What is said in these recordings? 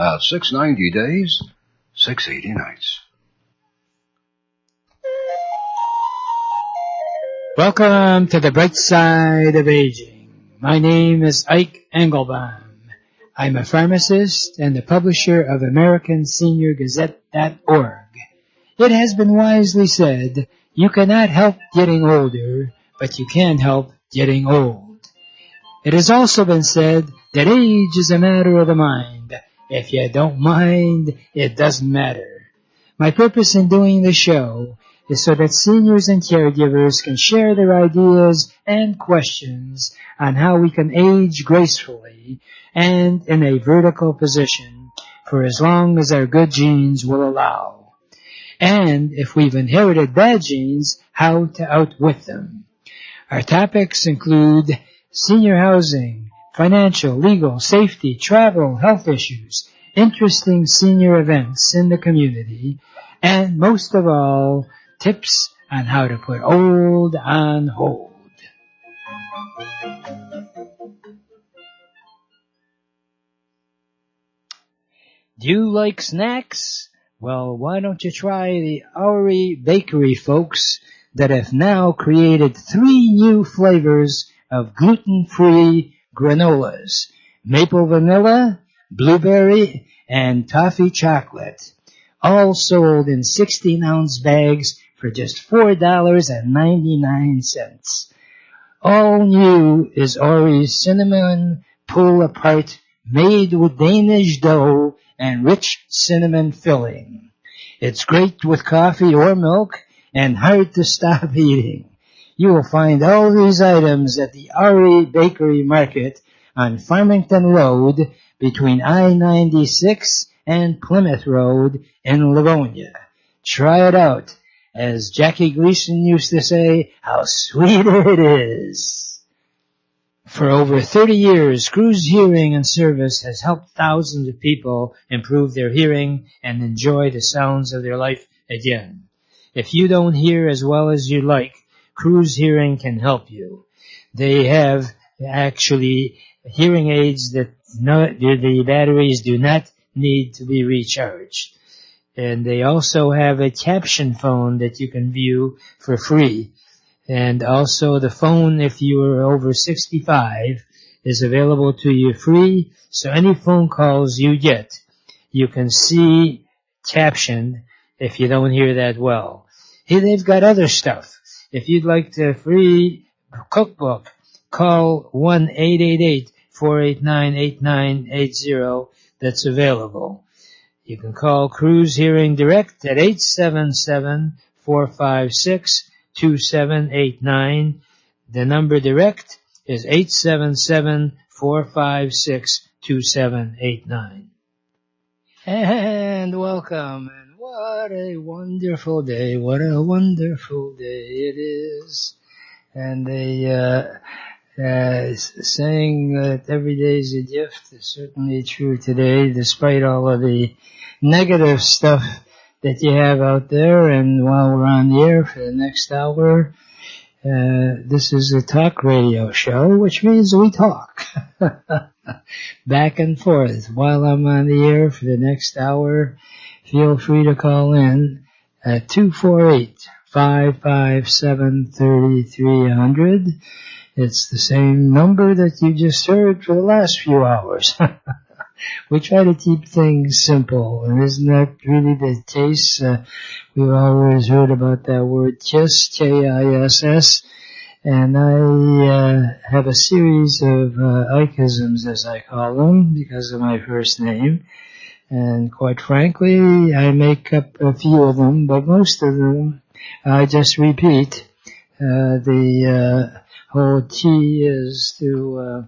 That's 690 days, 680 nights. Welcome to the bright side of aging. My name is Ike Engelbaum. I'm a pharmacist and the publisher of AmericanSeniorGazette.org. It has been wisely said, you cannot help getting older, but you can help getting old. It has also been said that age is a matter of the mind. If you don't mind, it doesn't matter. My purpose in doing the show is so that seniors and caregivers can share their ideas and questions on how we can age gracefully and in a vertical position for as long as our good genes will allow. And if we've inherited bad genes, how to outwit them. Our topics include senior housing, financial, legal, safety, travel, health issues, interesting senior events in the community, and most of all, tips on how to put old on hold. Do you like snacks? Well, why don't you try the Ike Bakery folks that have now created 3 new flavors of gluten-free granolas: maple vanilla, blueberry, and toffee chocolate, all sold in 16-ounce bags for just $4.99. All new is Ike's cinnamon pull-apart, made with Danish dough and rich cinnamon filling. It's great with coffee or milk and hard to stop eating. You will find all these items at the Ike Bakery Market on Farmington Road between I-96 and Plymouth Road in Livonia. Try it out. As Jackie Gleason used to say, how sweet it is. For over 30 years, Cruz Hearing and Service has helped thousands of people improve their hearing and enjoy the sounds of their life again. If you don't hear as well as you like, Cruz Hearing can help you. They have actually hearing aids that the batteries do not need to be recharged. And they also have a caption phone that you can view for free. And also the phone, if you are over 65, is available to you free. So any phone calls you get, you can see captioned if you don't hear that well. Hey, they've got other stuff. If you'd like the free cookbook, call 1-888-489-8980. That's available. You can call Cruz Hearing Direct at 877-456-2789. The number direct is 877-456-2789. And welcome. And what a wonderful day. What a wonderful day it is. And they saying that every day is a gift is certainly true today, despite all of the negative stuff that you have out there. And while we're on the air for the next hour, this is a talk radio show, which means we talk back and forth. While I'm on the air for the next hour, feel free to call in at 248-557-3300. It's the same number that you just heard for the last few hours. We try to keep things simple, and isn't that really the case? We've always heard about that word KISS, K-I-S-S, and I have a series of Ikeisms, as I call them, because of my first name. And quite frankly, I make up a few of them, but most of them I just repeat. The whole key is to,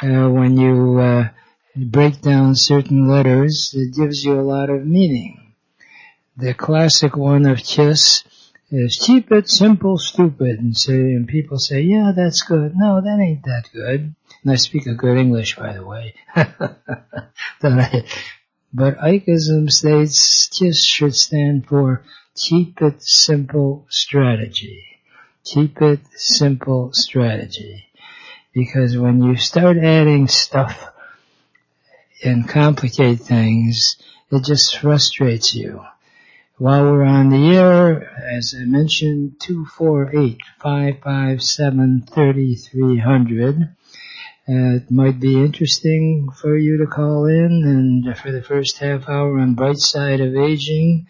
when you break down certain letters, it gives you a lot of meaning. The classic one of KISS is keep it simple, stupid, and people say, yeah, that's good. No, that ain't that good. And I speak a good English, by the way. But Ikeism states KISS should stand for keep it simple strategy. Keep it simple strategy. Because when you start adding stuff, and complicate things, it just frustrates you. While we're on the air, as I mentioned, 248-557-3300. It might be interesting for you to call in, and for the first half hour on Bright Side of Aging,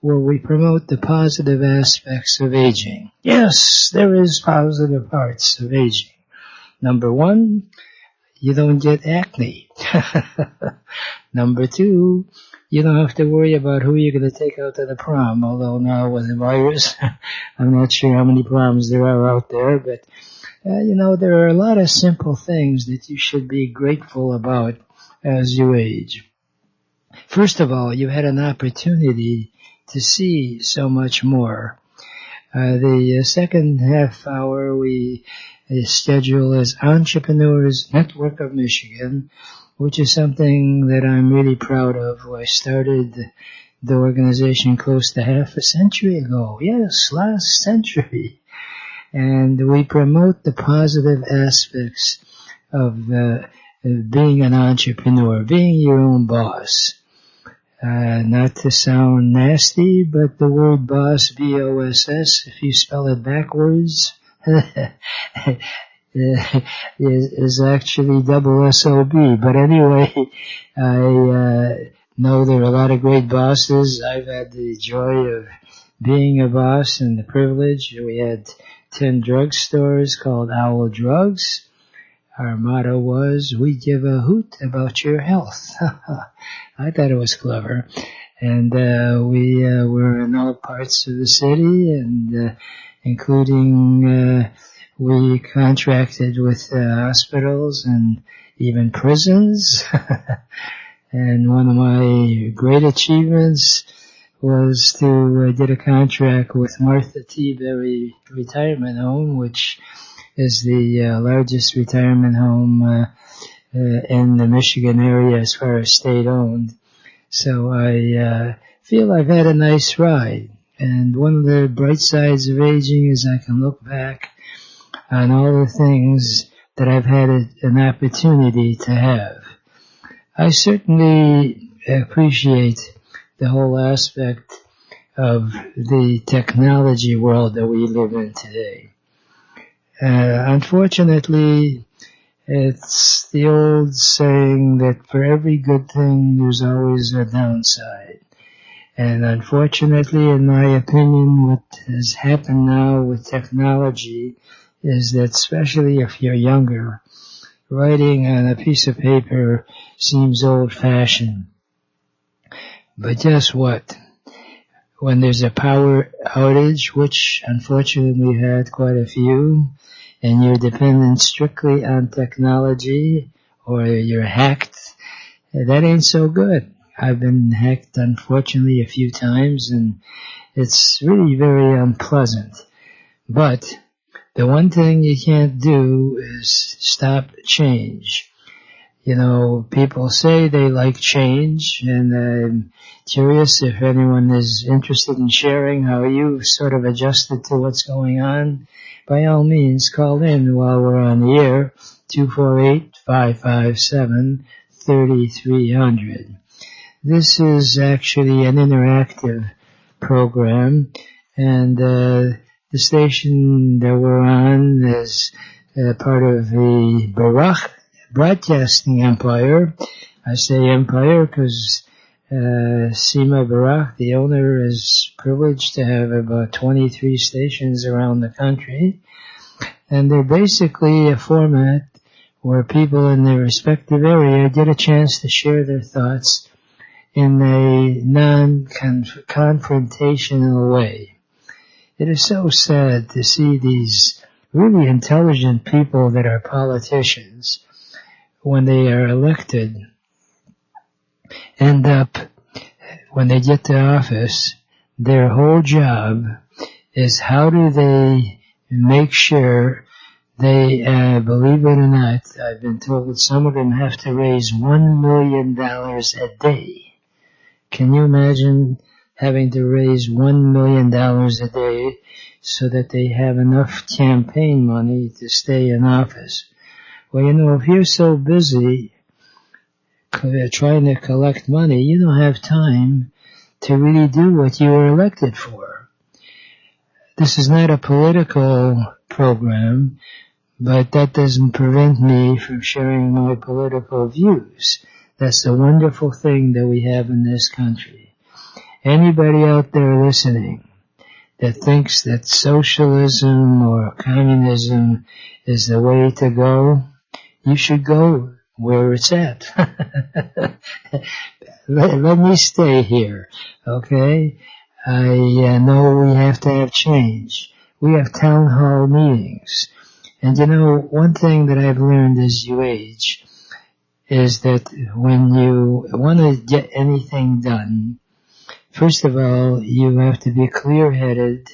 where we promote the positive aspects of aging. Yes, there is positive parts of aging. Number one, you don't get acne. Number two, you don't have to worry about who you're going to take out to the prom, although now with the virus, I'm not sure how many proms there are out there, but there are a lot of simple things that you should be grateful about as you age. First of all, you had an opportunity to see so much more. The second half hour we schedule is Entrepreneurs Network of Michigan, which is something that I'm really proud of. I started the organization close to half a century ago. Yes, last century. And we promote the positive aspects of being an entrepreneur, being your own boss. Not to sound nasty, but the word boss, B-O-S-S, if you spell it backwards, is actually double S-O-B. But anyway, I know there are a lot of great bosses. I've had the joy of being a boss and the privilege. We had 10 drugstores called Owl Drugs. Our motto was, we give a hoot about your health. I thought it was clever. And we were in all parts of the city, and including we contracted with hospitals and even prisons. And one of my great achievements was to did a contract with Martha T. Berry Retirement Home, which is the largest retirement home in the Michigan area as far as state-owned. So I feel I've had a nice ride. And one of the bright sides of aging is I can look back on all the things that I've had an opportunity to have. I certainly appreciate the whole aspect of the technology world that we live in today. Unfortunately, it's the old saying that for every good thing, there's always a downside. And unfortunately, in my opinion, what has happened now with technology is that, especially if you're younger, writing on a piece of paper seems old-fashioned. But guess what? When there's a power outage, which unfortunately we had quite a few, and you're dependent strictly on technology, or you're hacked, that ain't so good. I've been hacked, unfortunately, a few times, and it's really very unpleasant. But the one thing you can't do is stop change. You know, people say they like change, and I'm curious if anyone is interested in sharing how you sort of adjusted to what's going on. By all means, call in while we're on the air, 248-557-3300. This is actually an interactive program, and the station that we're on is part of the Baruch Broadcasting Empire. I say empire because Sima Baruch, the owner, is privileged to have about 23 stations around the country. And they're basically a format where people in their respective area get a chance to share their thoughts in a non-confrontational way. It is so sad to see these really intelligent people that are politicians, when they are elected, end up, when they get to office, their whole job is how do they make sure they, believe it or not, I've been told that some of them have to raise $1 million a day. Can you imagine having to raise $1 million a day so that they have enough campaign money to stay in office? Well, you know, if you're so busy trying to collect money, you don't have time to really do what you were elected for. This is not a political program, but that doesn't prevent me from sharing my political views. That's the wonderful thing that we have in this country. Anybody out there listening that thinks that socialism or communism is the way to go, you should go where it's at. let me stay here, okay? I know we have to have change. We have town hall meetings. And one thing that I've learned as you age is that when you want to get anything done, first of all, you have to be clear-headed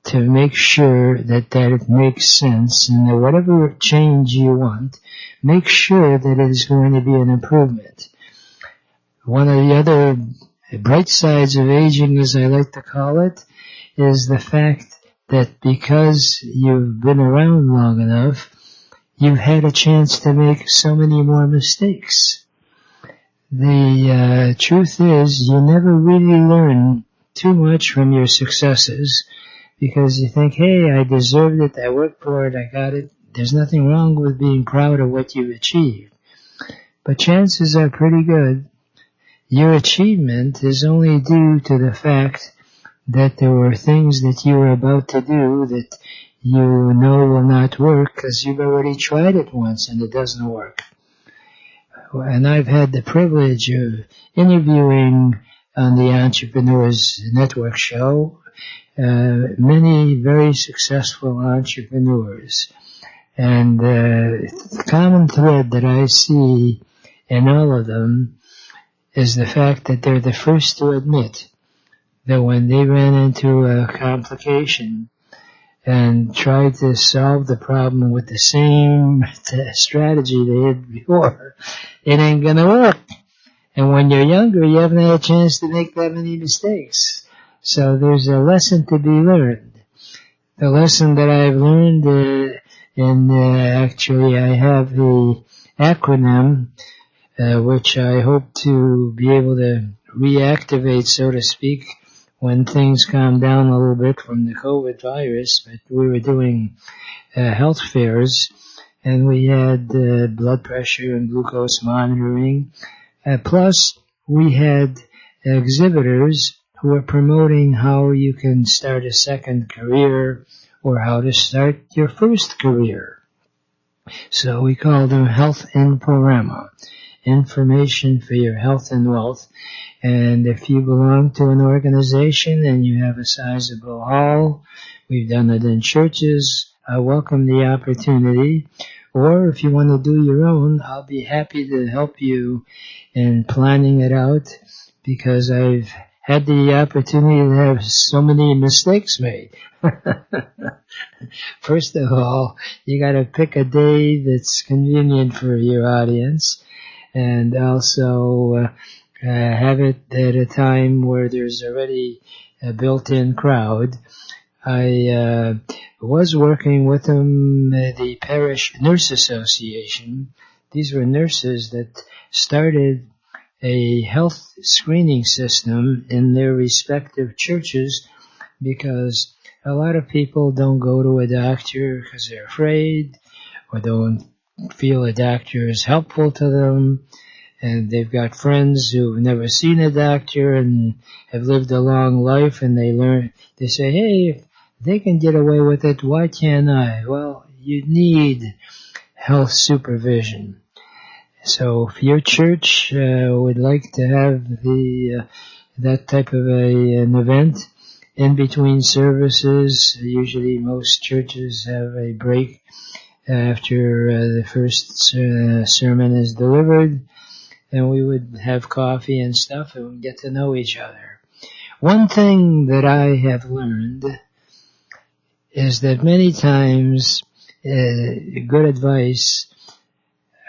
to make sure that it makes sense, and that whatever change you want, make sure that it is going to be an improvement. One of the other bright sides of aging, as I like to call it, is the fact that because you've been around long enough, you've had a chance to make so many more mistakes. The truth is, you never really learn too much from your successes, because you think, hey, I deserved it, I worked for it, I got it. There's nothing wrong with being proud of what you've achieved. But chances are pretty good your achievement is only due to the fact that there were things that you were about to do that you know will not work because you've already tried it once and it doesn't work. And I've had the privilege of interviewing on the Entrepreneurs Network show many very successful entrepreneurs. And the common thread that I see in all of them is the fact that they're the first to admit that when they ran into a complication and tried to solve the problem with the same strategy they had before, it ain't gonna work. And when you're younger, you haven't had a chance to make that many mistakes. So there's a lesson to be learned. The lesson that I've learned, actually I have the acronym, which I hope to be able to reactivate, so to speak, when things calm down a little bit from the COVID virus. But we were doing health fairs, and we had blood pressure and glucose monitoring. Plus, we had exhibitors who were promoting how you can start a second career or how to start your first career. So we called them Health Inforama, information for your health and wealth. And if you belong to an organization and you have a sizable hall, we've done it in churches, I welcome the opportunity. Or if you want to do your own, I'll be happy to help you in planning it out, because I've had the opportunity to have so many mistakes made. First of all, you got to pick a day that's convenient for your audience, and also have it at a time where there's already a built-in crowd. I was working with them, the Parish Nurse Association. These were nurses that started a health screening system in their respective churches, because a lot of people don't go to a doctor because they're afraid or don't feel a doctor is helpful to them, and they've got friends who've never seen a doctor and have lived a long life, and they say, hey, if they can get away with it, why can't I? Well, you need health supervision. So if your church would like to have that type of an event in between services, usually most churches have a break after the first sermon is delivered, and we would have coffee and stuff and get to know each other. One thing that I have learned is that many times good advice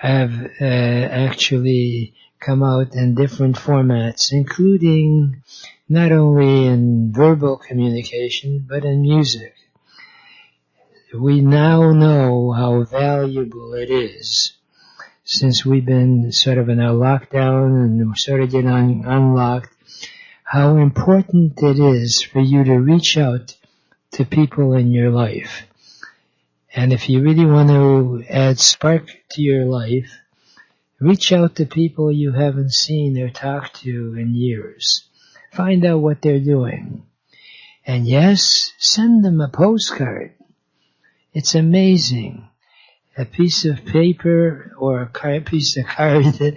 have actually come out in different formats, including not only in verbal communication, but in music. We now know how valuable it is. since we've been sort of in a lockdown and we're sort of getting unlocked, how important it is for you to reach out to people in your life. And if you really want to add spark to your life, reach out to people you haven't seen or talked to in years. Find out what they're doing. And yes, send them a postcard. It's amazing. A piece of paper or a piece of card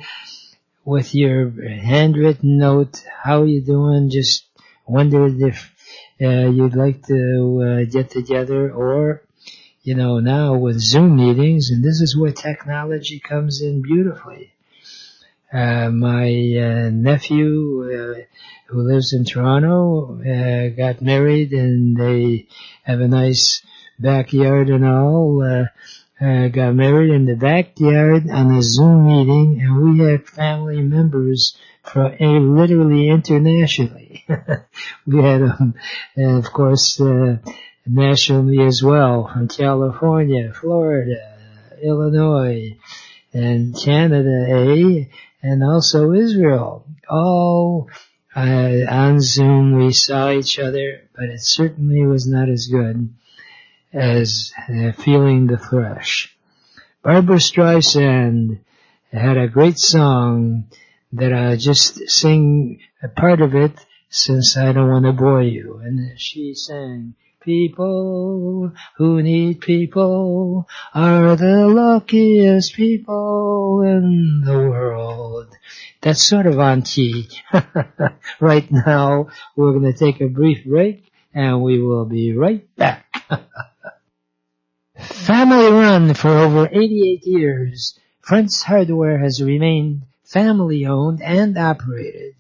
with your handwritten note, how you doing, just wondered if you'd like to get together, or, now with Zoom meetings, and this is where technology comes in beautifully. My nephew, who lives in Toronto, got married, and they have a nice backyard and all. Got married in the backyard on a Zoom meeting, and we had family members from literally internationally. We had, of course, nationally as well, from California, Florida, Illinois, and Canada, and also Israel. All on Zoom we saw each other, but it certainly was not as good as feeling the flesh. Barbra Streisand had a great song that I just sing a part of it since I don't want to bore you. And she sang, "People who need people are the luckiest people in the world." That's sort of on key. Right now, we're going to take a brief break, and we will be right back. Family run for over 88 years, Friends Hardware has remained family owned and operated.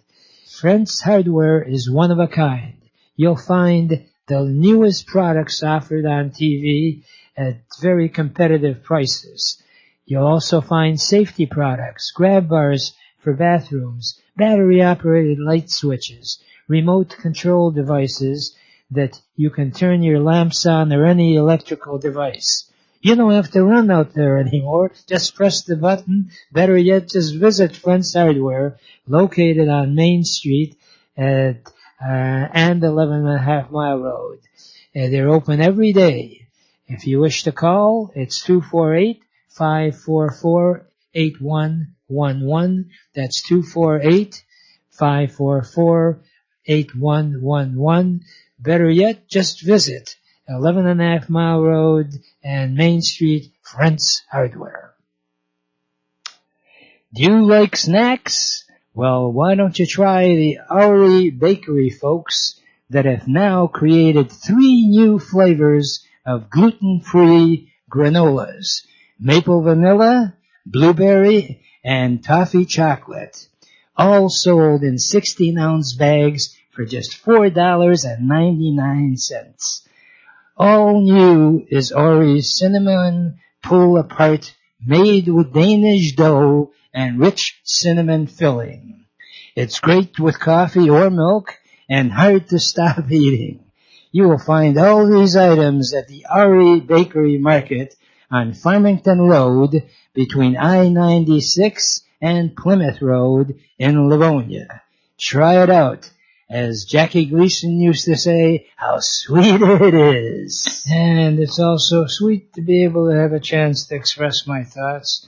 Friends Hardware is one of a kind. You'll find the newest products offered on TV at very competitive prices. You'll also find safety products, grab bars for bathrooms, battery-operated light switches, remote control devices that you can turn your lamps on or any electrical device. You don't have to run out there anymore. Just press the button. Better yet, just visit Friends Hardware, located on Main Street and 11.5 Mile Road. They're open every day. If you wish to call, it's 248-544-8111. That's 248-544-8111. Better yet, just visit 11.5 Mile Road and Main Street, Friends Hardware. Do you like snacks? Well, why don't you try the Ari Bakery folks that have now created 3 new flavors of gluten-free granolas: maple vanilla, blueberry, and toffee chocolate. All sold in 16-ounce bags for just $4.99. All new is Ori's cinnamon pull-apart, made with Danish dough and rich cinnamon filling. It's great with coffee or milk and hard to stop eating. You will find all these items at the Ari Bakery Market on Farmington Road between I-96 and Plymouth Road in Livonia. Try it out. As Jackie Gleason used to say, how sweet it is. And it's also sweet to be able to have a chance to express my thoughts.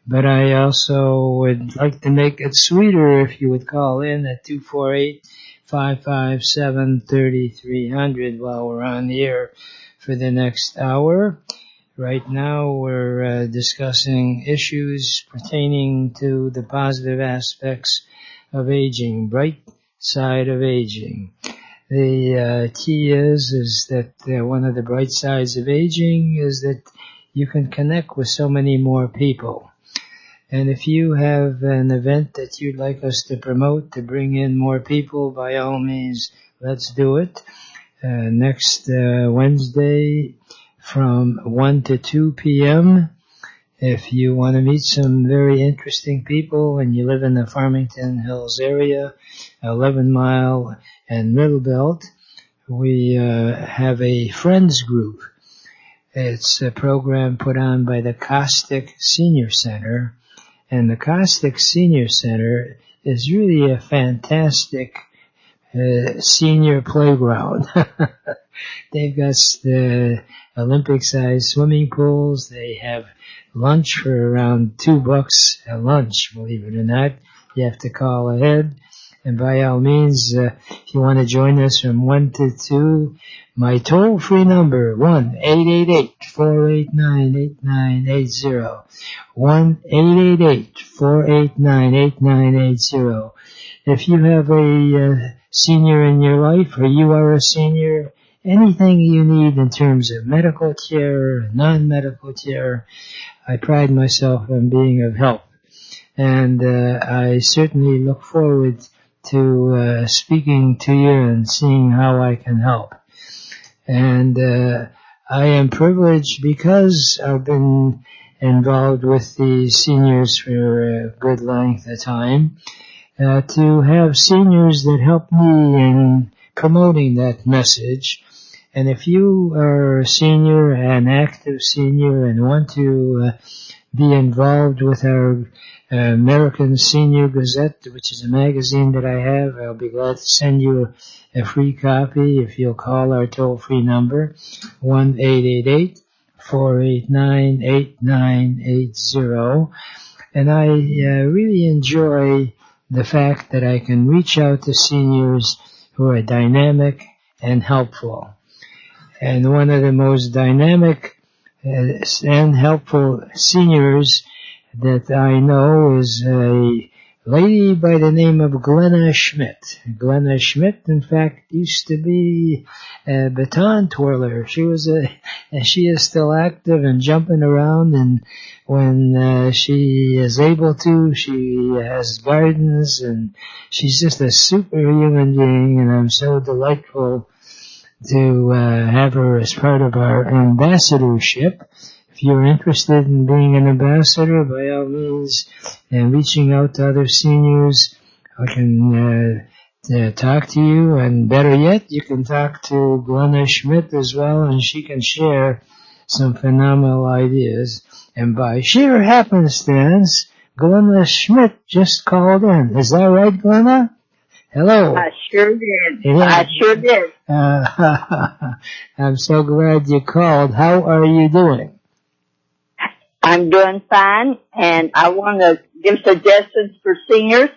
But I also would like to make it sweeter if you would call in at 248-557-3300 while we're on the air for the next hour. Right now we're discussing issues pertaining to the positive aspects of aging, bright side of aging. The key is that one of the bright sides of aging is that you can connect with so many more people. And if you have an event that you'd like us to promote to bring in more people, by all means, let's do it. Next Wednesday from 1 to 2 p.m. If you want to meet some very interesting people and you live in the Farmington Hills area, 11 Mile and Middle Belt, we have a Friends group. It's a program put on by the Caustic Senior Center, And the Caustic Senior Center is really a fantastic senior playground. They've got the Olympic-sized swimming pools. They have lunch for around $2 a lunch, believe it or not. You have to call ahead. And by all means, if you want to join us from 1 to 2, my toll-free number, 1-888-489-8980. 1-888-489-8980. If you have a senior in your life, or you are a senior, anything you need in terms of medical care, non-medical care, I pride myself on being of help. And I certainly look forward to speaking to you and seeing how I can help. And I am privileged because I've been involved with the seniors for a good length of time, to have seniors that help me in promoting that message. And if you are a senior, an active senior, and want to be involved with our American Senior Gazette, which is a magazine that I have, I'll be glad to send you a free copy if you'll call our toll-free number, 1-888-489-8980. And I really enjoy the fact that I can reach out to seniors who are dynamic and helpful. And one of the most dynamic and helpful seniors that I know is a lady by the name of Glenna Schmidt. Glenna Schmidt, in fact, used to be a baton twirler. She is still active and jumping around, and when she is able to, she has gardens, and she's just a superhuman being, and I'm so delightful to have her as part of our ambassadorship. If you're interested in being an ambassador, by all means, and reaching out to other seniors, I can talk to you, and better yet, you can talk to Glenna Schmidt as well, and she can share some phenomenal ideas. And by sheer happenstance, Glenna Schmidt just called in. Is that right, Glenna? Hello. I sure did. Yeah. I sure did. I'm so glad you called. How are you doing? I'm doing fine, and I want to give suggestions for seniors.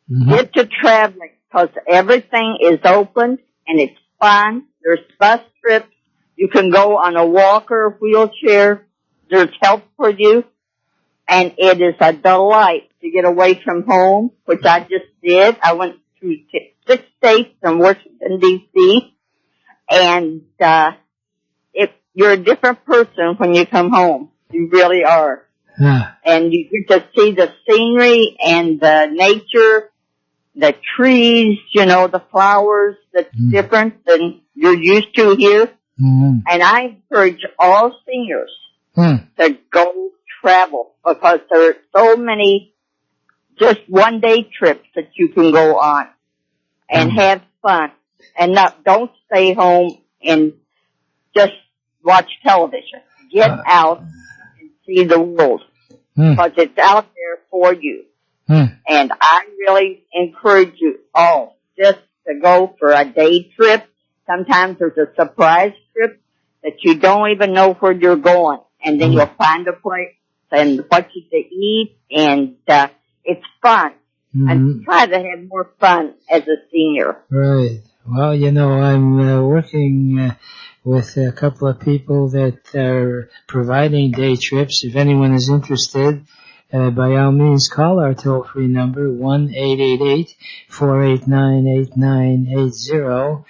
Mm-hmm. Get to traveling, because everything is open, and it's fun. There's bus trips. You can go on a walker, wheelchair. There's help for you. And it is a delight to get away from home, which I just did. I went through 6 states and Washington, D.C. And you're a different person when you come home. You really are. Yeah. And you get to see the scenery and the nature, the trees, the flowers that's different than you're used to here. Mm-hmm. And I encourage all seniors to go travel, because there are so many just one-day trips that you can go on and have fun. And don't stay home and just watch television. Get out and see the world, because it's out there for you. And I really encourage you all just to go for a day trip. Sometimes there's a surprise trip that you don't even know where you're going, and then you'll find a place and what you to eat, and it's fun. And try to have more fun as a senior. Right. Well, I'm working with a couple of people that are providing day trips. If anyone is interested, by all means, call our toll-free number, 1-888-489-8980.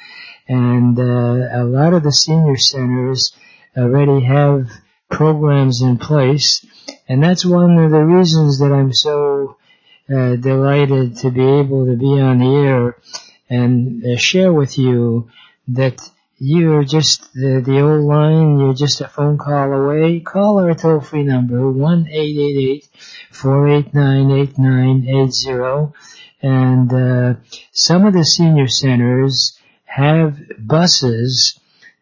And a lot of the senior centers already have programs in place. And that's one of the reasons that I'm so delighted to be able to be on the air and share with you that you're just the old line, you're just a phone call away. Call our toll-free number, 1-888-489-8980. And some of the senior centers have buses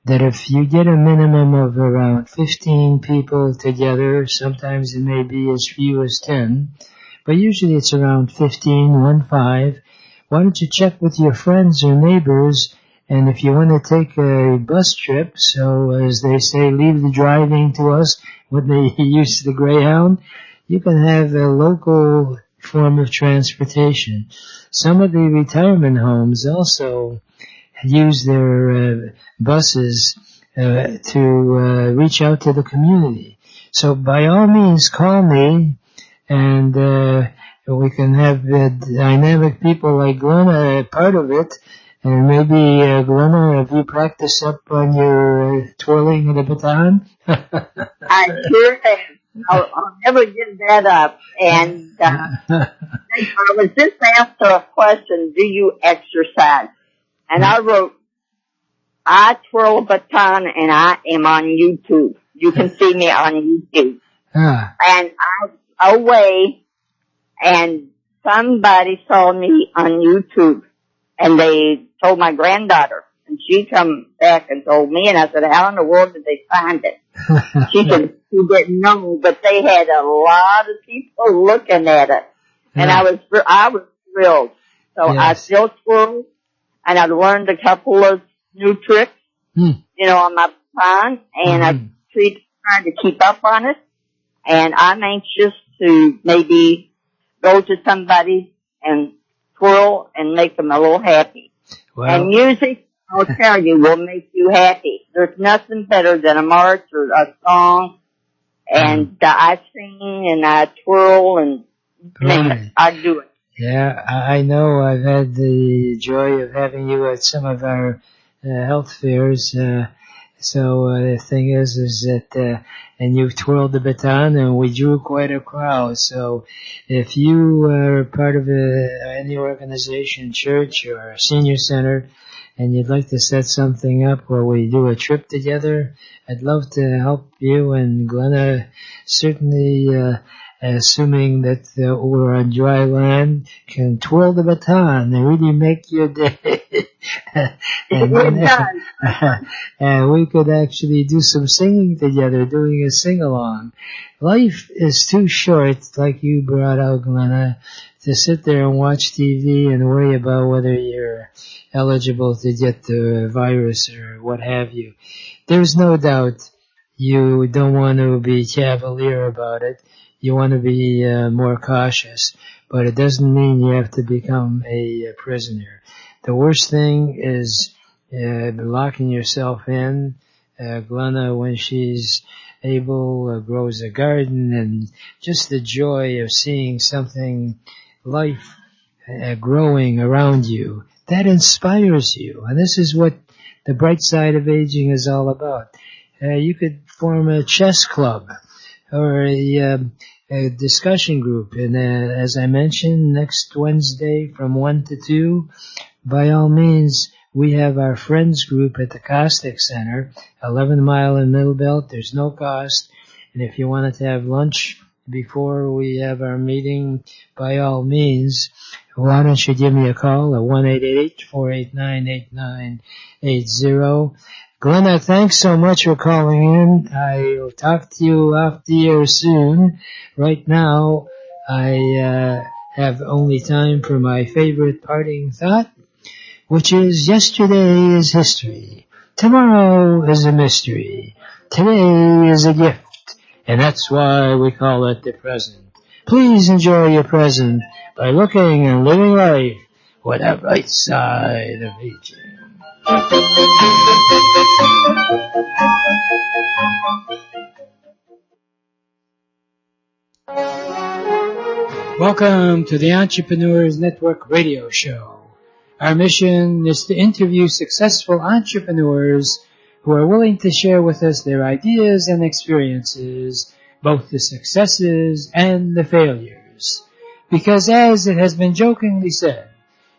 that if you get a minimum of around 15 people together, sometimes it may be as few as 10, but usually it's around 15, 5. Why don't you check with your friends or neighbors, and if you want to take a bus trip, so as they say, leave the driving to us when they use the Greyhound, you can have a local form of transportation. Some of the retirement homes also use their buses to reach out to the community. So by all means, call me, and we can have dynamic people like Glenna part of it. And maybe, Glenna, have you practiced up on your twirling of the baton? I sure have. I'll never give that up. And I was just asked a question, do you exercise? And I wrote, I twirl a baton and I am on YouTube. You can see me on YouTube. And I away, and somebody saw me on YouTube, and they told my granddaughter, and she come back and told me, and I said, how in the world did they find it? She said, she didn't know, but they had a lot of people looking at it. And I was thrilled. So yes. I still twirl, and I've learned a couple of new tricks, on my baton, and I trying to keep up on it. And I'm anxious to maybe go to somebody and twirl and make them a little happy. Well, and music, I'll tell you, will make you happy. There's nothing better than a march or a song. And I sing and I twirl and I do it. Yeah, I know. I've had the joy of having you at some of our health fairs. So the thing is that, and you've twirled the baton, and we drew quite a crowd. So if you are part of any organization, church or senior center, and you'd like to set something up where we do a trip together, I'd love to help you. And Glenna, certainly, assuming that we're on dry land, can twirl the baton and really make your day. And we could actually do some singing together, doing a sing-along. Life is too short, like you brought out, Glenna, to sit there and watch TV and worry about whether you're eligible to get the virus or what have you. There's no doubt you don't want to be cavalier about it. You want to be more cautious, but it doesn't mean you have to become a prisoner. The worst thing is locking yourself in. Glenna, when she's able, grows a garden, and just the joy of seeing something, life growing around you, that inspires you. And this is what the bright side of aging is all about. You could form a chess club or a discussion group. And as I mentioned, next Wednesday from 1 to 2, by all means, we have our friends group at the Caustic Center, 11 Mile in Middlebelt. There's no cost. And if you wanted to have lunch before we have our meeting, by all means, why don't you give me a call at 1-888-489-8980. Glenna, thanks so much for calling in. I'll talk to you off the air soon. Right now, I have only time for my favorite parting thought, which is yesterday is history. Tomorrow is a mystery. Today is a gift. And that's why we call it the present. Please enjoy your present by looking and living life with a bright side of aging. Welcome to the Entrepreneurs Network radio show. Our mission is to interview successful entrepreneurs who are willing to share with us their ideas and experiences, both the successes and the failures. Because as it has been jokingly said,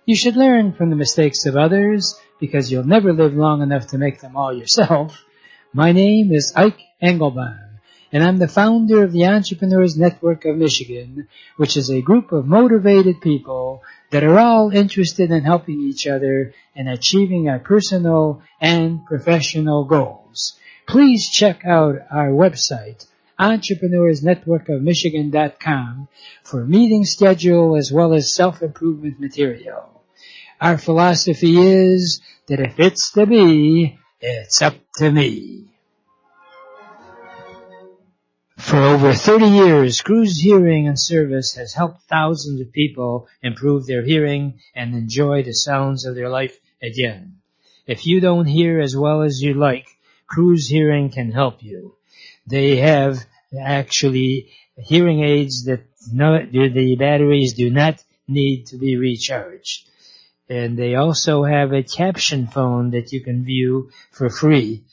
you should learn from the mistakes of others because you'll never live long enough to make them all yourself. My name is Ike Engelbaum, and I'm the founder of the Entrepreneurs Network of Michigan, which is a group of motivated people that are all interested in helping each other and achieving our personal and professional goals. Please check out our website, entrepreneursnetworkofmichigan.com, for meeting schedule as well as self-improvement material. Our philosophy is that if it's to be, it's up to me. For over 30 years, Cruz Hearing and Service has helped thousands of people improve their hearing and enjoy the sounds of their life again. If you don't hear as well as you like, Cruz Hearing can help you. They have actually hearing aids that the batteries do not need to be recharged. And they also have a caption phone that you can view for free.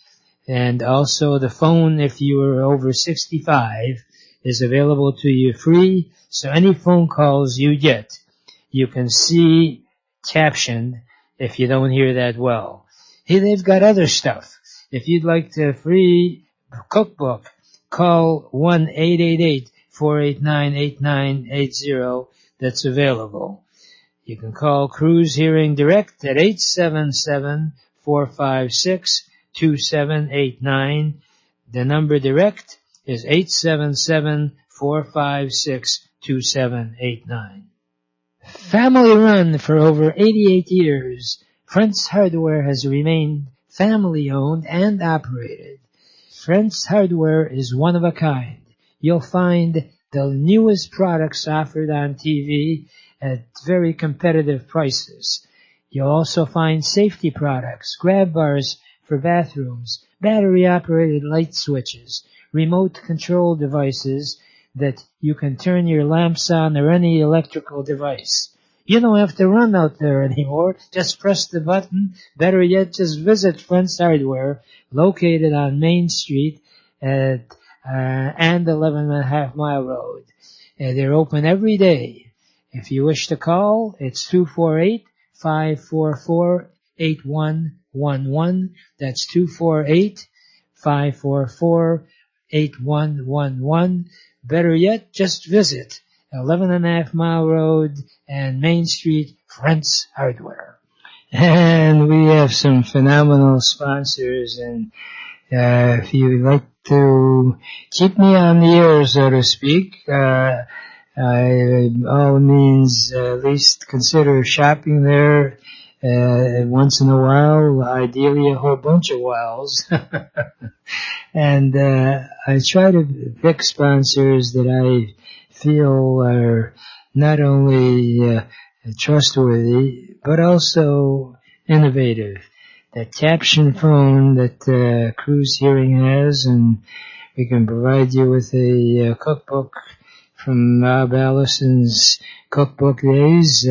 And also the phone, if you are over 65, is available to you free. So any phone calls you get, you can see captioned if you don't hear that well. Hey, they've got other stuff. If you'd like the free cookbook, call 1-888-489-8980. That's available. You can call Cruz Hearing Direct at 877-456-2789. The number direct is 877-456-2789. Family run for over 88 years, Friends Hardware has remained family owned and operated. Friends Hardware is one of a kind. You'll find the newest products offered on TV at very competitive prices. You'll also find safety products, grab bars for bathrooms, battery-operated light switches, remote control devices that you can turn your lamps on or any electrical device. You don't have to run out there anymore. Just press the button. Better yet, just visit Friends Hardware, located on Main Street and 11.5 Mile Road. They're open every day. If you wish to call, it's 248-544-8111. That's 248-544-8111. Better yet, just visit 11.5 Mile Road and Main Street, Friends Hardware. And we have some phenomenal sponsors, and if you'd like to keep me on the air, so to speak, by all means, at least consider shopping there once in a while, ideally a whole bunch of whiles. And I try to pick sponsors that I feel are not only trustworthy, but also innovative. That caption phone that Cruz Hearing has, and we can provide you with a cookbook from Bob Allison's cookbook days,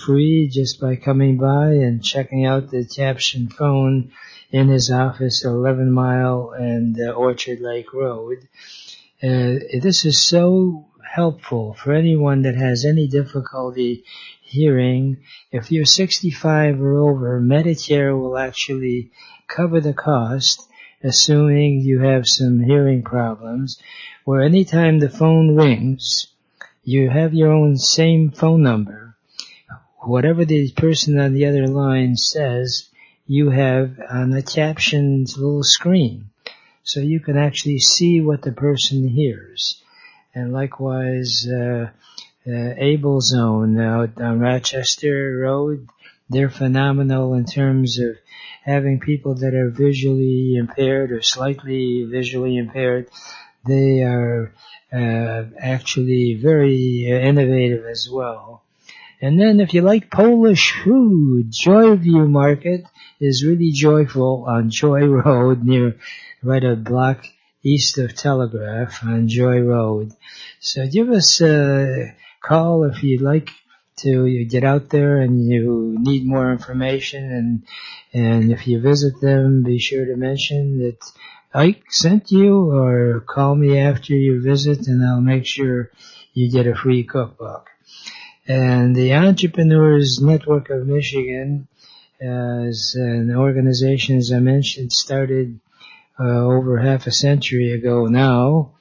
free just by coming by and checking out the caption phone in his office, 11 Mile and Orchard Lake Road. This is so helpful for anyone that has any difficulty hearing. If you're 65 or over, Medicare will actually cover the cost, assuming you have some hearing problems, where anytime the phone rings, you have your own same phone number. Whatever the person on the other line says, you have on the caption's little screen. So you can actually see what the person hears. And likewise, Able Zone out on Rochester Road, they're phenomenal in terms of having people that are visually impaired or slightly visually impaired. They are actually very innovative as well. And then if you like Polish food, Joyview Market is really joyful on Joy Road, right a block east of Telegraph on Joy Road. So give us a call if you'd like to get out there and you need more information. And if you visit them, be sure to mention that Ike sent you, or call me after you visit and I'll make sure you get a free cookbook. And the Entrepreneurs Network of Michigan is an organization, as I mentioned, started over half a century ago now.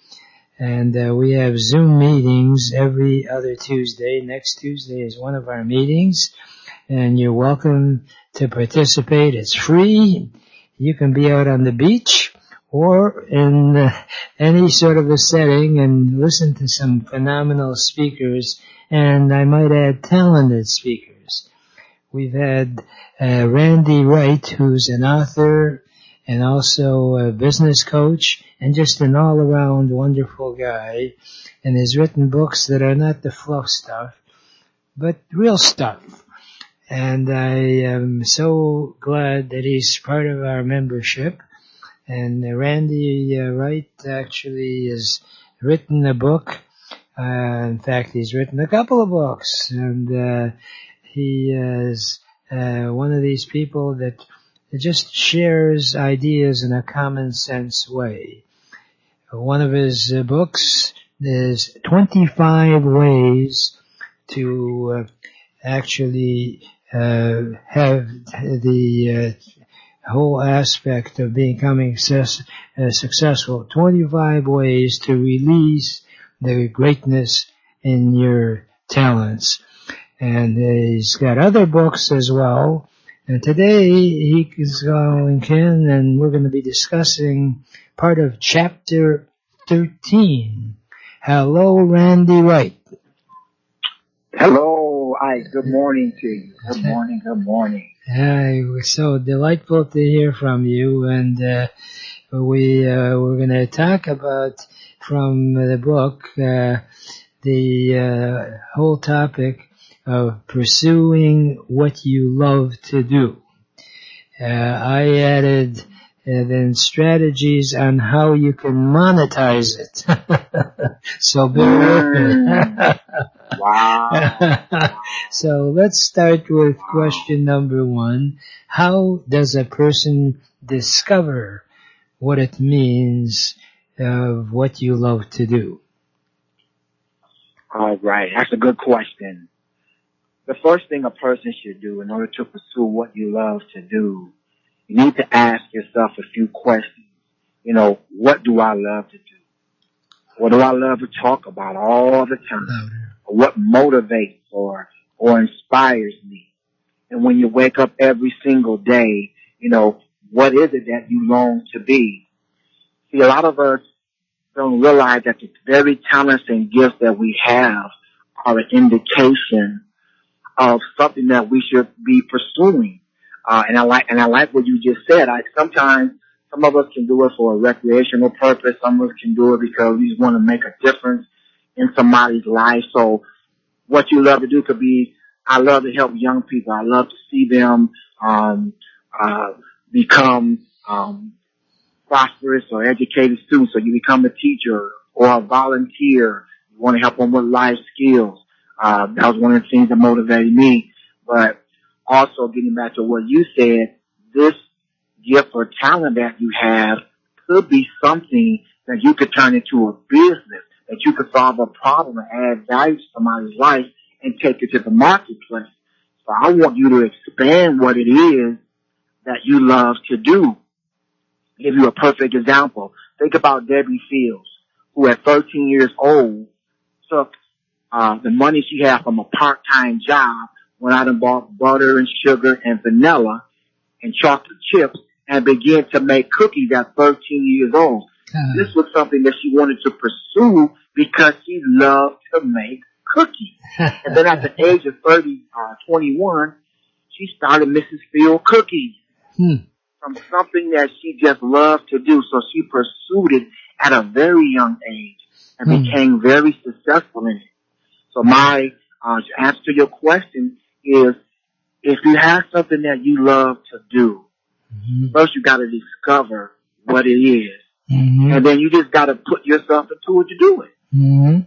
And we have Zoom meetings every other Tuesday. Next Tuesday is one of our meetings, and you're welcome to participate. It's free. You can be out on the beach or in any sort of a setting and listen to some phenomenal speakers, and I might add talented speakers. We've had Randy Wright, who's an author and also a business coach and just an all-around wonderful guy, and has written books that are not the fluff stuff, but real stuff. And I am so glad that he's part of our membership. And Randy Wright actually has written a book. In fact, he's written a couple of books. And he is one of these people that just shares ideas in a common sense way. One of his books is 25 ways to actually have the whole aspect of becoming successful. 25 ways to release the greatness in your talents. And he's got other books as well. And today he is going in, and we're going to be discussing part of chapter 13. Hello, Randy Wright. Hello, Ike. Good morning to you. Good morning. Good morning. It was so delightful to hear from you, and we're going to talk about from the book the whole topic of pursuing what you love to do. I added then strategies on how you can monetize it. So Wow. So let's start with question number 1. How does a person discover what it means of what you love to do? All right. That's a good question. The first thing a person should do in order to pursue what you love to do, you need to ask yourself a few questions. You know, what do I love to do? What do I love to talk about all the time? What motivates or inspires me? And when you wake up every single day, you know, what is it that you long to be? See, a lot of us don't realize that the very talents and gifts that we have are an indication of something that we should be pursuing. And I like what you just said. Sometimes some of us can do it for a recreational purpose. Some of us can do it because we just want to make a difference in somebody's life. So what you love to do could be, I love to help young people. I love to see them become prosperous or educated students. So you become a teacher or a volunteer. You want to help them with life skills. That was one of the things that motivated me. But also getting back to what you said, this gift or talent that you have could be something that you could turn into a business, that you could solve a problem and add value to somebody's life and take it to the marketplace. So I want you to expand what it is that you love to do. Give you a perfect example. Think about Debbie Fields, who at 13 years old took the money she had from a part-time job, went out and bought butter and sugar and vanilla and chocolate chips and began to make cookies at 13 years old. This was something that she wanted to pursue because she loved to make cookies. And then at the age of 21, she started Mrs. Field Cookies from something that she just loved to do. So she pursued it at a very young age and became very successful in it. So my answer to your question is, if you have something that you love to do, first you got to discover what it is. And then you just got to put yourself into it to do it.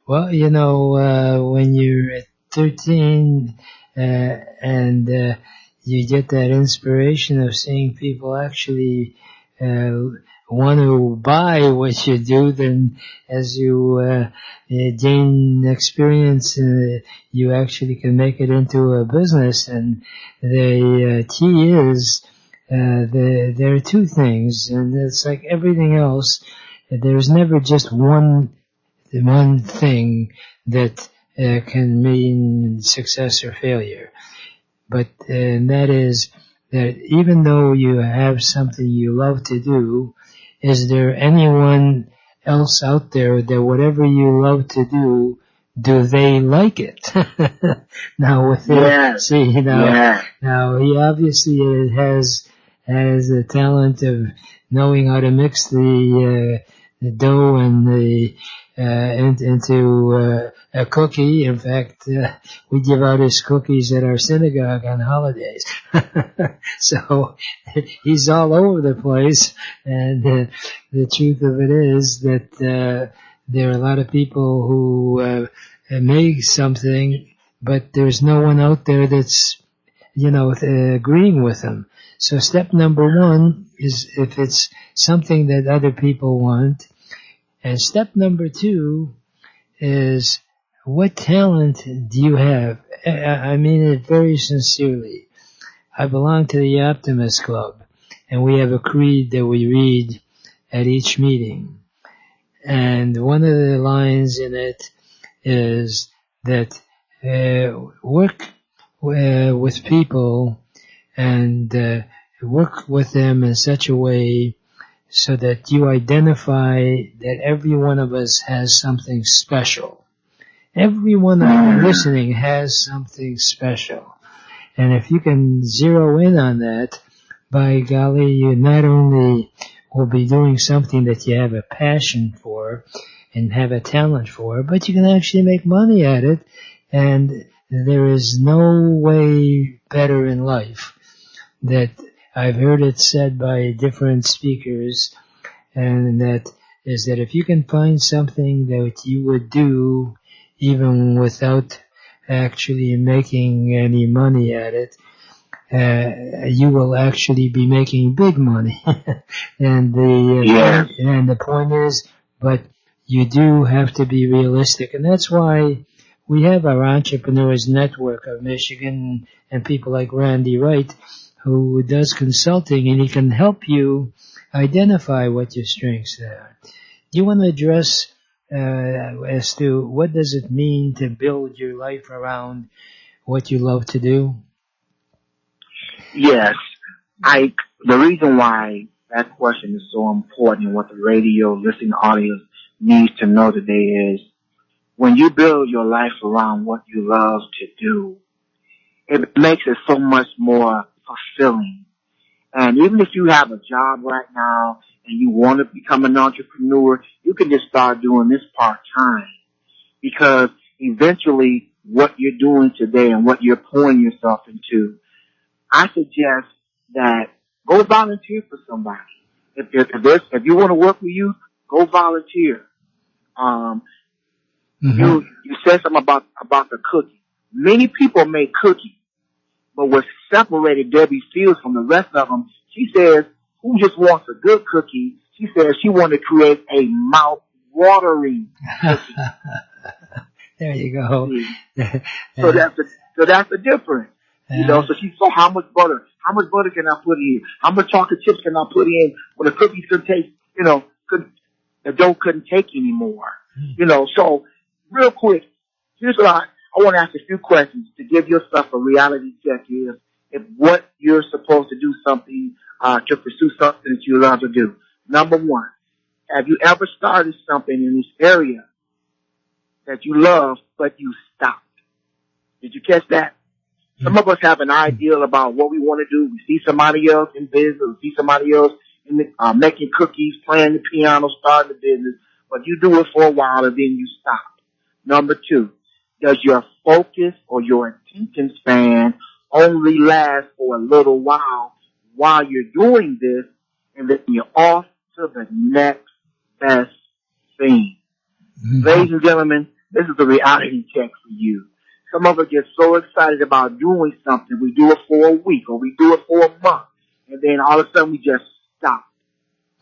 Well, you know, when you're at 13 and you get that inspiration of seeing people actually want to buy what you do, then as you gain experience, you actually can make it into a business. And the key is there are two things, and it's like everything else. there's never just one thing that can mean success or failure. But and that is that even though you have something you love to do, is there anyone else out there that whatever you love to do they like it? Now with now he obviously has the talent of knowing how to mix the dough and the into a cookie. In fact, we give out his cookies at our synagogue on holidays. So he's all over the place, and the truth of it is that there are a lot of people who make something, but there's no one out there that's agreeing with them. So step number one is if it's something that other people want. And step number two is, what talent do you have? I mean it very sincerely. I belong to the Optimist Club, and we have a creed that we read at each meeting. And one of the lines in it is that work with people and work with them in such a way so that you identify that every one of us has something special. Every one of you listening has something special. And if you can zero in on that, by golly, you not only will be doing something that you have a passion for and have a talent for, but you can actually make money at it. And there is no way better in life that I've heard it said by different speakers, and that is that if you can find something that you would do even without actually making any money at it, you will actually be making big money. And the point is, but you do have to be realistic, and that's why we have our Entrepreneurs Network of Michigan and people like Randy Wright, who does consulting, and he can help you identify what your strengths are. Do you want to address as to what does it mean to build your life around what you love to do? Yes. The reason why that question is so important and what the radio listening audience needs to know today is when you build your life around what you love to do, it makes it so much more fulfilling. And even if you have a job right now and you want to become an entrepreneur, you can just start doing this part-time, because eventually what you're doing today and what you're pouring yourself into, I suggest that go volunteer for somebody. If you want to work with youth, go volunteer. You said something about the cookie. Many people make cookies, but what separated Debbie Fields from the rest of them, she says, who just wants a good cookie? She says she wanted to create a mouth-watering cookie. There you go. So that's the difference. So she saw how much butter can I put in? How much chocolate chips can I put in when the cookies couldn't taste, the dough couldn't take anymore. So real quick, here's what I want to ask a few questions to give yourself a reality check is if what you're supposed to do something, to pursue something that you love to do. Number one, have you ever started something in this area that you love, but you stopped? Did you catch that? Some of us have an ideal about what we want to do. We see somebody else in business. We see somebody else in making cookies, playing the piano, starting the business. But you do it for a while and then you stop. Number two, does your focus or your attention span only last for a little while you're doing this, and then you're off to the next best thing? Mm-hmm. Ladies and gentlemen, this is a reality check for you. Some of us get so excited about doing something, we do it for a week or we do it for a month, and then all of a sudden we just stop.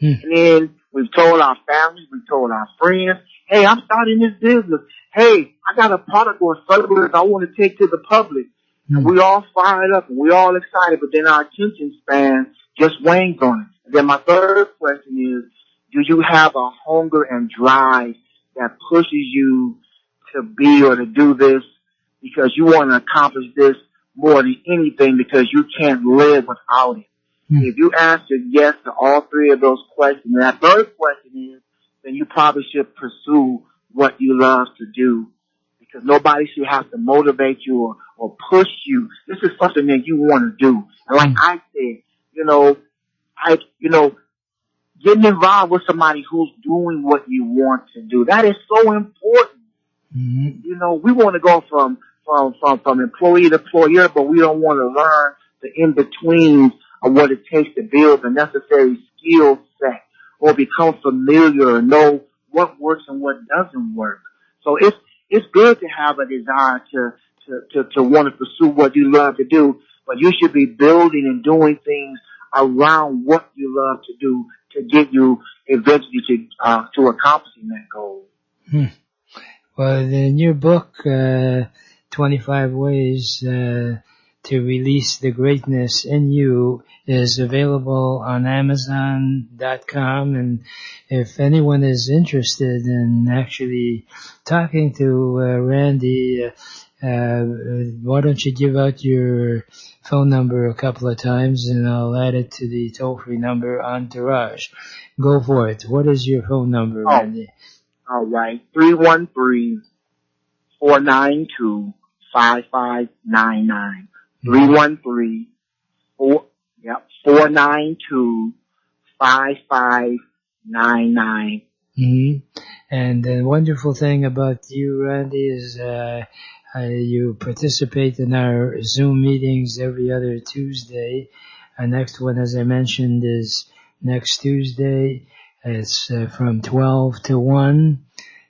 And then we've told our families, we've told our friends, hey, I'm starting this business. Hey, I got a product or a service I want to take to the public. And we all fired up and we all excited, but then our attention span just wanes on it. And then my third question is, Do you have a hunger and drive that pushes you to be or to do this because you want to accomplish this more than anything because you can't live without it? If you answered yes to all three of those questions, and that third question is, then you probably should pursue what you love to do, because nobody should have to motivate you or push you. This is something that you want to do. And like I said, getting involved with somebody who's doing what you want to do, that is so important. Mm-hmm. We want to go from employee to employer, but we don't want to learn the in-betweens of what it takes to build the necessary skill set or become familiar or know what works and what doesn't work. So it's good to have a desire to want to pursue what you love to do, but you should be building and doing things around what you love to do to get you eventually to accomplishing that goal. Well, in your book, 25 Ways to Release the Greatness in You, is available on Amazon.com, and if anyone is interested in actually talking to Randy, why don't you give out your phone number a couple of times, and I'll add it to the toll-free number Entourage. Go for it. What is your phone number, Randy? All right, 313-492-5599. 492-5599. And the wonderful thing about you, Randy, is you participate in our Zoom meetings every other Tuesday. Our next one, as I mentioned, is next Tuesday. It's from 12 to 1.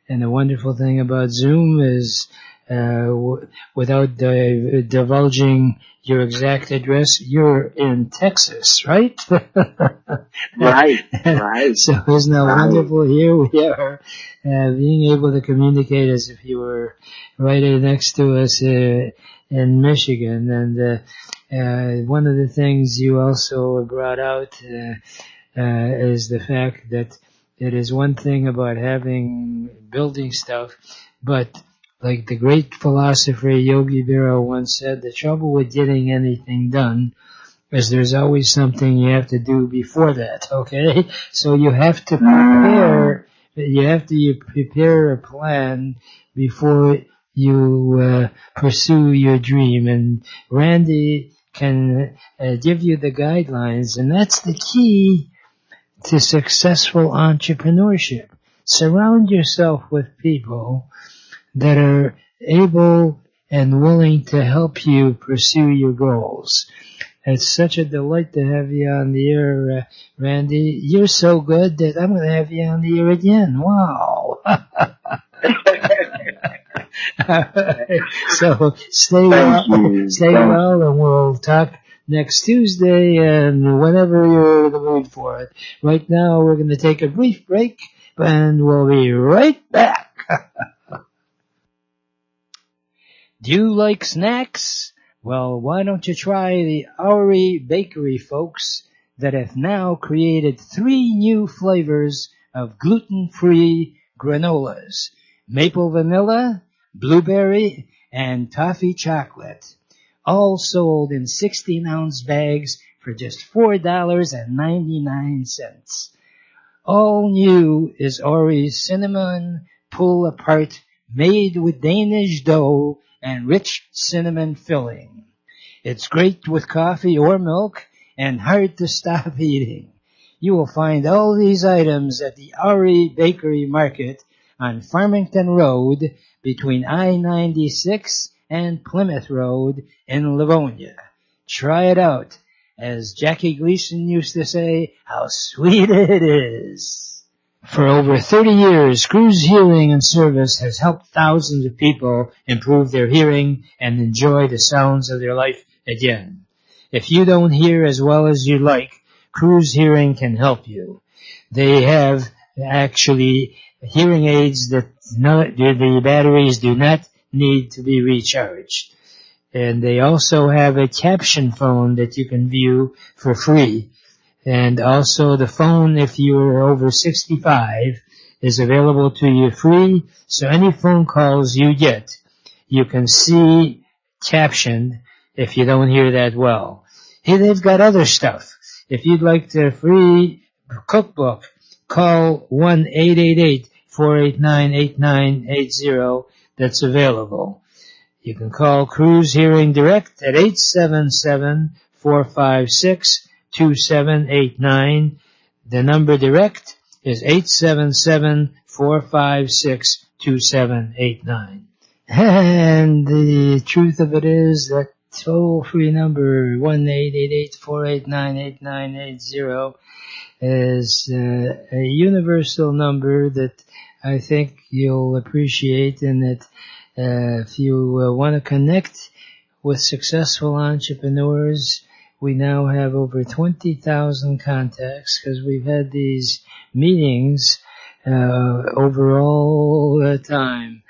And the wonderful thing about Zoom is, without divulging your exact address, you're in Texas, right? Right. So isn't that wonderful? Here we are, being able to communicate as if you were right next to us in Michigan. And one of the things you also brought out is the fact that it is one thing about building stuff, but like the great philosopher Yogi Berra once said, the trouble with getting anything done is there's always something you have to do before that, okay? So you have to prepare a plan before you pursue your dream. And Randy can give you the guidelines, and that's the key to successful entrepreneurship. Surround yourself with people that are able and willing to help you pursue your goals. It's such a delight to have you on the air, Randy. You're so good that I'm going to have you on the air again. Wow. So stay well, and we'll talk next Tuesday and whenever you're in the mood for it. Right now, we're going to take a brief break, and we'll be right back. Do you like snacks? Well, why don't you try the Ike Bakery folks that have now created 3 new flavors of gluten-free granolas: maple vanilla, blueberry, and toffee chocolate. All sold in 16-ounce bags for just $4.99. All new is Ori's cinnamon pull-apart, made with Danish dough and rich cinnamon filling. It's great with coffee or milk and hard to stop eating. You will find all these items at the Ike Bakery Market on Farmington Road between I-96 and Plymouth Road in Livonia. Try it out. As Jackie Gleason used to say, how sweet it is. For over 30 years, Cruz Hearing and Service has helped thousands of people improve their hearing and enjoy the sounds of their life again. If you don't hear as well as you like, Cruz Hearing can help you. They have actually hearing aids that the batteries do not need to be recharged. And they also have a caption phone that you can view for free. And also the phone, if you're over 65, is available to you free. So any phone calls you get, you can see captioned if you don't hear that well. Hey, they've got other stuff. If you'd like the free cookbook, call 1-888-489-8980. That's available. You can call Cruise Hearing Direct at 877-456-2789. The number direct is 877-456-2789. And the truth of it is that toll-free number 1-888-489-8980 is a universal number that I think you'll appreciate, and that if you want to connect with successful entrepreneurs, we now have over 20,000 contacts because we've had these meetings over all the time.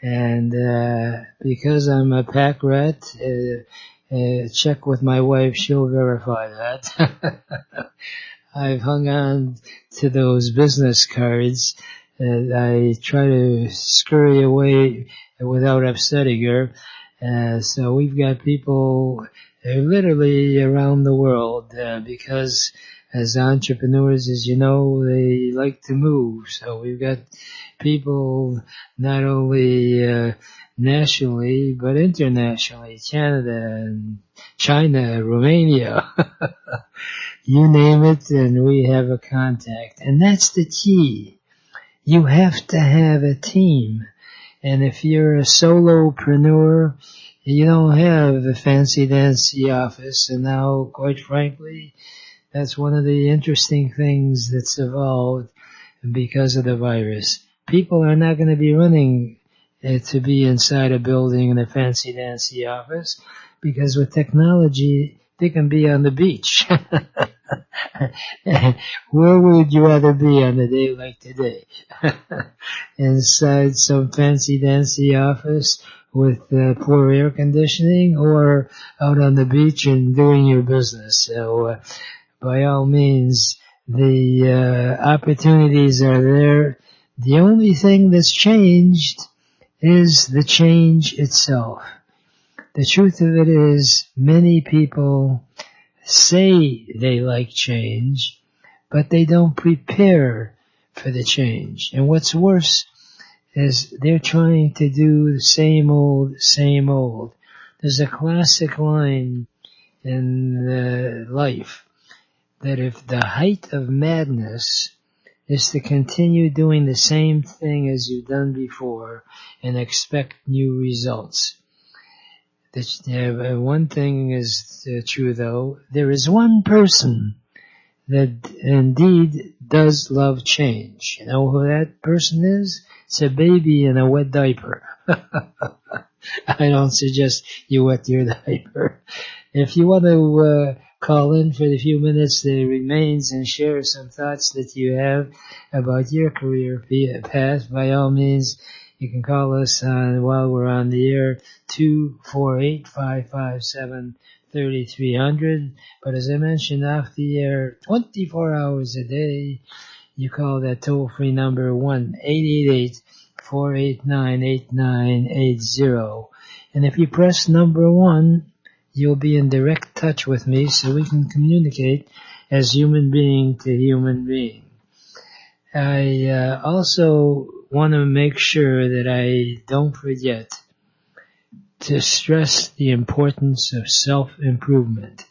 And because I'm a pack rat, check with my wife, she'll verify that. I've hung on to those business cards. I try to scurry away without upsetting her. So we've got people literally around the world because as entrepreneurs, as you know, they like to move. So we've got people not only nationally but internationally, Canada and China, Romania, you name it, and we have a contact. And that's the key. You have to have a team. And if you're a solopreneur, you don't have a fancy-dancy office. And now, quite frankly, that's one of the interesting things that's evolved because of the virus. People are not going to be running to be inside a building in a fancy-dancy office, because with technology, they can be on the beach. Where would you rather be on a day like today? Inside some fancy-dancy office with poor air conditioning, or out on the beach and doing your business? So, by all means, the opportunities are there. The only thing that's changed is the change itself. The truth of it is, many people say they like change, but they don't prepare for the change. And what's worse is they're trying to do the same old, same old. There's a classic line in life that if the height of madness is to continue doing the same thing as you've done before and expect new results. One thing is true, though. There is one person that indeed does love change. You know who that person is? It's a baby in a wet diaper. I don't suggest you wet your diaper. If you want to call in for the few minutes that remains and share some thoughts that you have about your career path, by all means, you can call us on, while we're on the air, 248-557-3300. But as I mentioned, off the air, 24 hours a day, you call that toll-free number 1-888-489-8980. And if you press number 1, you'll be in direct touch with me so we can communicate as human being to human being. I also want to make sure that I don't forget to stress the importance of self-improvement.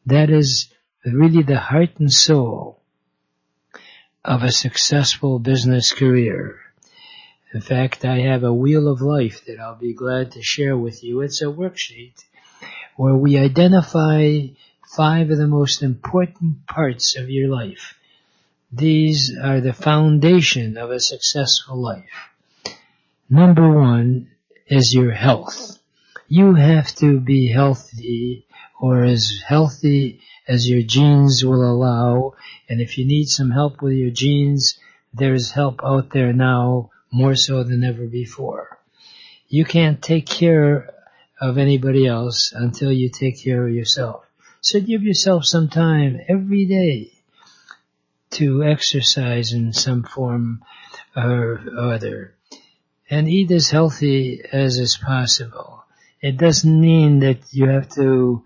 That is really the heart and soul of a successful business career. In fact, I have a wheel of life that I'll be glad to share with you. It's a worksheet where we identify 5 of the most important parts of your life. These are the foundation of a successful life. Number 1 is your health. You have to be healthy, or as healthy as your genes will allow. And if you need some help with your genes, there's help out there now, more so than ever before. You can't take care of anybody else until you take care of yourself. So give yourself some time every day to exercise in some form or other. And eat as healthy as is possible. It doesn't mean that you have to,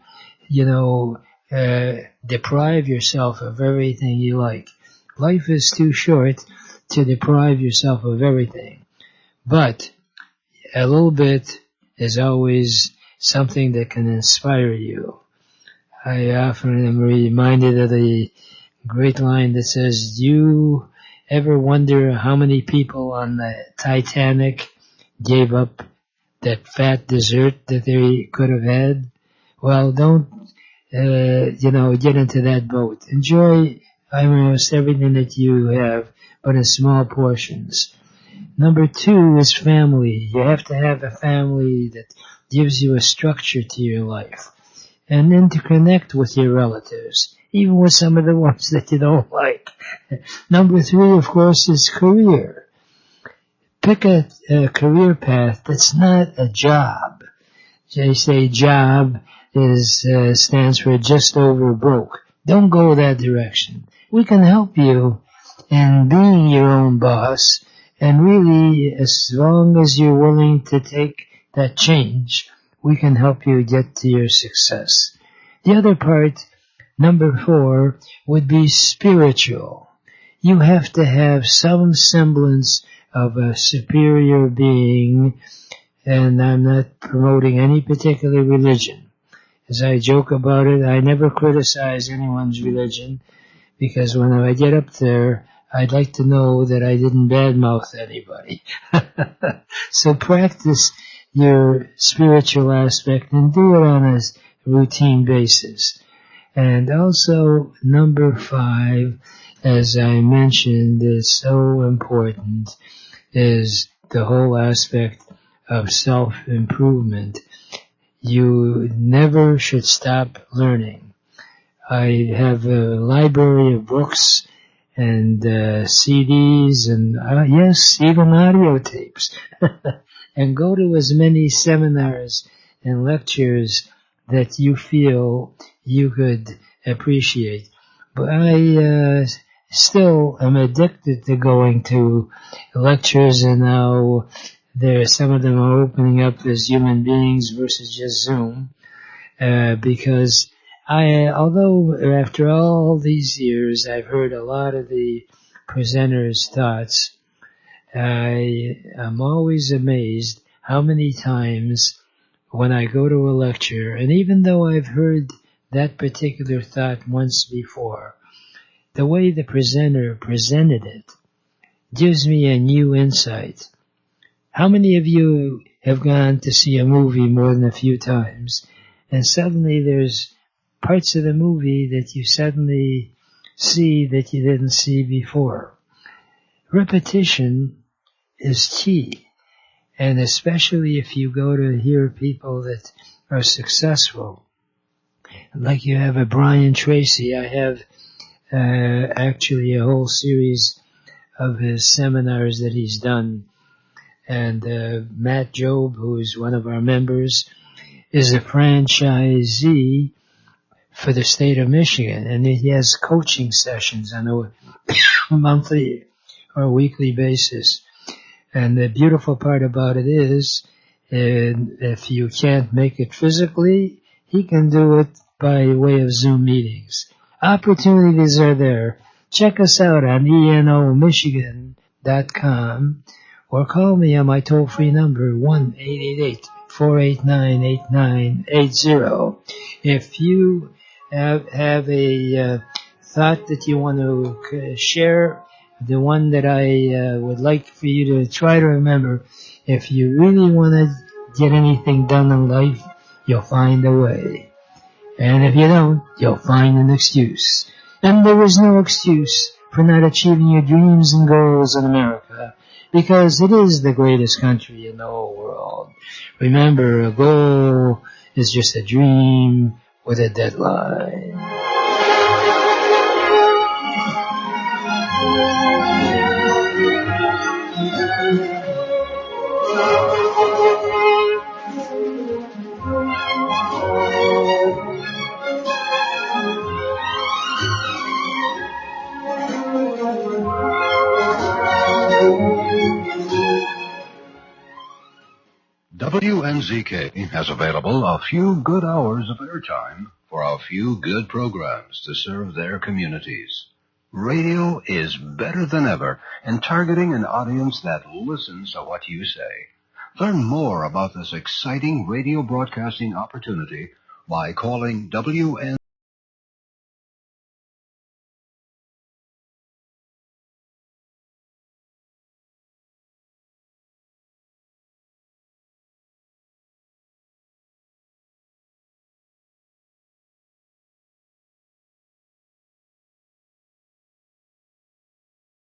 deprive yourself of everything you like. Life is too short to deprive yourself of everything. But a little bit is always something that can inspire you. I often am reminded of the great line that says, "Do you ever wonder how many people on the Titanic gave up that fat dessert that they could have had?" Well, don't, get into that boat. Enjoy almost everything that you have, but in small portions. Number 2 is family. You have to have a family that gives you a structure to your life. And then to connect with your relatives, even with some of the ones that you don't like. Number 3, of course, is career. Pick a career path that's not a job. They say job stands for just over broke. Don't go that direction. We can help you in being your own boss, and really, as long as you're willing to take that change, we can help you get to your success. The other part, number 4, would be spiritual. You have to have some semblance of a superior being, and I'm not promoting any particular religion. As I joke about it, I never criticize anyone's religion, because when I get up there, I'd like to know that I didn't badmouth anybody. So practice your spiritual aspect and do it on a routine basis. And also, number 5, as I mentioned, is so important, is the whole aspect of self-improvement. You never should stop learning. I have a library of books and CDs and, yes, even audio tapes. And go to as many seminars and lectures that you feel you could appreciate. But I still am addicted to going to lectures, and now some of them are opening up as human beings versus just Zoom, because although after all these years I've heard a lot of the presenters' thoughts, I am always amazed how many times when I go to a lecture, and even though I've heard that particular thought once before, the way the presenter presented it gives me a new insight. How many of you have gone to see a movie more than a few times, and suddenly there's parts of the movie that you suddenly see that you didn't see before? Repetition is key, and especially if you go to hear people that are successful. Like you have a Brian Tracy. I have actually a whole series of his seminars that he's done. And Matt Job, who is one of our members, is a franchisee for the state of Michigan, and he has coaching sessions on a monthly or weekly basis. And the beautiful part about it is, if you can't make it physically, he can do it by way of Zoom meetings. Opportunities are there. Check us out on enomichigan.com or call me on my toll-free number, 1-888-489-8980. If you have a thought that you want to share, the one that I would like for you to try to remember, if you really want to get anything done in life, you'll find a way. And if you don't, you'll find an excuse. And there is no excuse for not achieving your dreams and goals in America, because it is the greatest country in the whole world. Remember, a goal is just a dream with a deadline. WNZK has available a few good hours of airtime for a few good programs to serve their communities. Radio is better than ever in targeting an audience that listens to what you say. Learn more about this exciting radio broadcasting opportunity by calling WN